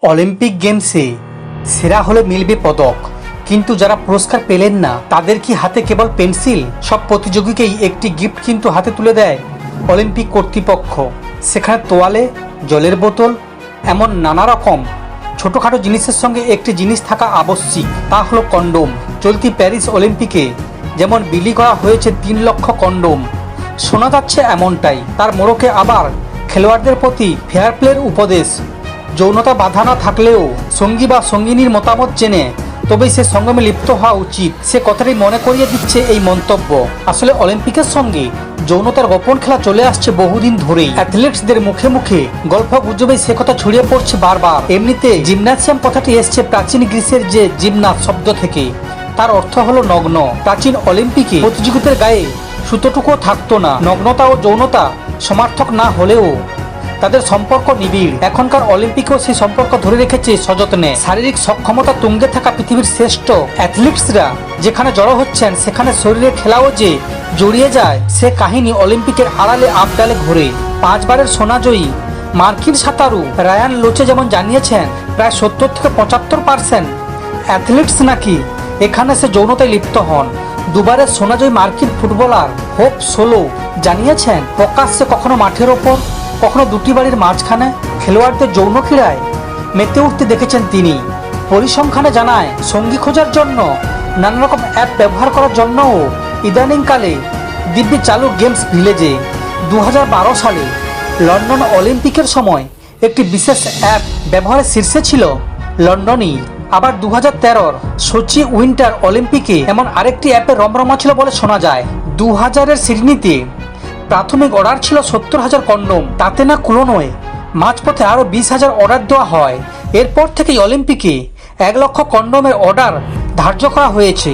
Olympic গেমসে সেরা হলে মিলবে পদক, কিন্তু যারা পুরস্কার পেলেন না তাদের কি হাতে কেবল পেন্সিল? সব প্রতিযোগীকেই একটি গিফট কিন্তু হাতে তুলে দেয় অলিম্পিক কর্তৃপক্ষ। সেখানে তোয়ালে, জলের বোতল, এমন নানা রকম ছোটোখাটো জিনিসের সঙ্গে একটি জিনিস থাকা আবশ্যিক, তা হলো কন্ডোম। চলতি প্যারিস অলিম্পিকে যেমন বিলি করা হয়েছে 3 লক্ষ কন্ডোম, শোনা যাচ্ছে এমনটাই। তার মোড়কে আবার খেলোয়াড়দের প্রতি ফেয়ার প্লের উপদেশ। যৌনতা বাধা না থাকলেও সঙ্গী বা সঙ্গিনীর মতামত জেনে তবেই সে সঙ্গমে লিপ্ত হওয়া উচিত, সে কথাটি মনে করিয়ে দিচ্ছে এই মন্তব্য। আসলে অলিম্পিকের সঙ্গে যৌনতার গোপন খেলা চলে আসছে বহুদিন ধরেই। অ্যাথলেটসদের মুখে মুখে গল্প গুজবে সে কথা ছড়িয়ে পড়ছে বারবার। এমনিতে জিমন্যাসিয়াম কথাটি এসছে প্রাচীন গ্রিসের যে জিমনাস শব্দ থেকে, তার অর্থ হলো নগ্ন। প্রাচীন অলিম্পিকে প্রতিযোগিতার গায়ে সুতোটুকুও থাকতো না। নগ্নতা ও যৌনতা সমার্থক না হলেও তাদের সম্পর্ক নিবিড়। এখনকার অলিম্পিকেও সেই সম্পর্ক ধরে রেখেছে সযত্নে। শারীরিক সক্ষমতা তুঙ্গে থাকা পৃথিবীর শ্রেষ্ঠ অ্যাথলিটসরা যেখানে জড়ো হচ্ছেন, সেখানে শরীরের খেলাও যে জড়িয়ে যায়, সে কাহিনী অলিম্পিকের আড়ালে আবডালে ঘোরে। 5 বারের সোনাজয়ী মার্কিন সাঁতারু রায়ান লোচে যেমন জানিয়েছেন, প্রায় 70 থেকে 75% অ্যাথলিটস নাকি এখানে সে যৌনতায় লিপ্ত হন। 2 বারের সোনাজয়ী মার্কিন ফুটবলার হোপ সোলো জানিয়েছেন, প্রকাশ্যে কখনো মাঠের ওপর, কখনো 2টি বাড়ির মাঝখানে খেলোয়াড়দের যৌন ক্রীড়ায় মেতে উঠতে দেখেছেন তিনি। পরিসংখ্যানে জানায়, সঙ্গী খোঁজার জন্য নানা রকম অ্যাপ ব্যবহার করার জন্যও ইদানিংকালে দিব্যি চালু গেমস ভিলেজে। 2012 সালে লন্ডন অলিম্পিকের সময় একটি বিশেষ অ্যাপ ব্যবহারের শীর্ষে ছিল লন্ডনই। আবার 2013 সোচি উইন্টার অলিম্পিকে এমন আরেকটি অ্যাপের রমরমা ছিল বলে শোনা যায়। 2000-এর সিডনিতে প্রাথমিক অর্ডার ছিল 70,000 কন্ডোম, তাতে না কুলোনোয় মাঝপথে আরও 20,000 অর্ডার দেওয়া হয়। এরপর থেকেই অলিম্পিকে 1 লক্ষ কন্ডোমের অর্ডার ধার্য করা হয়েছে।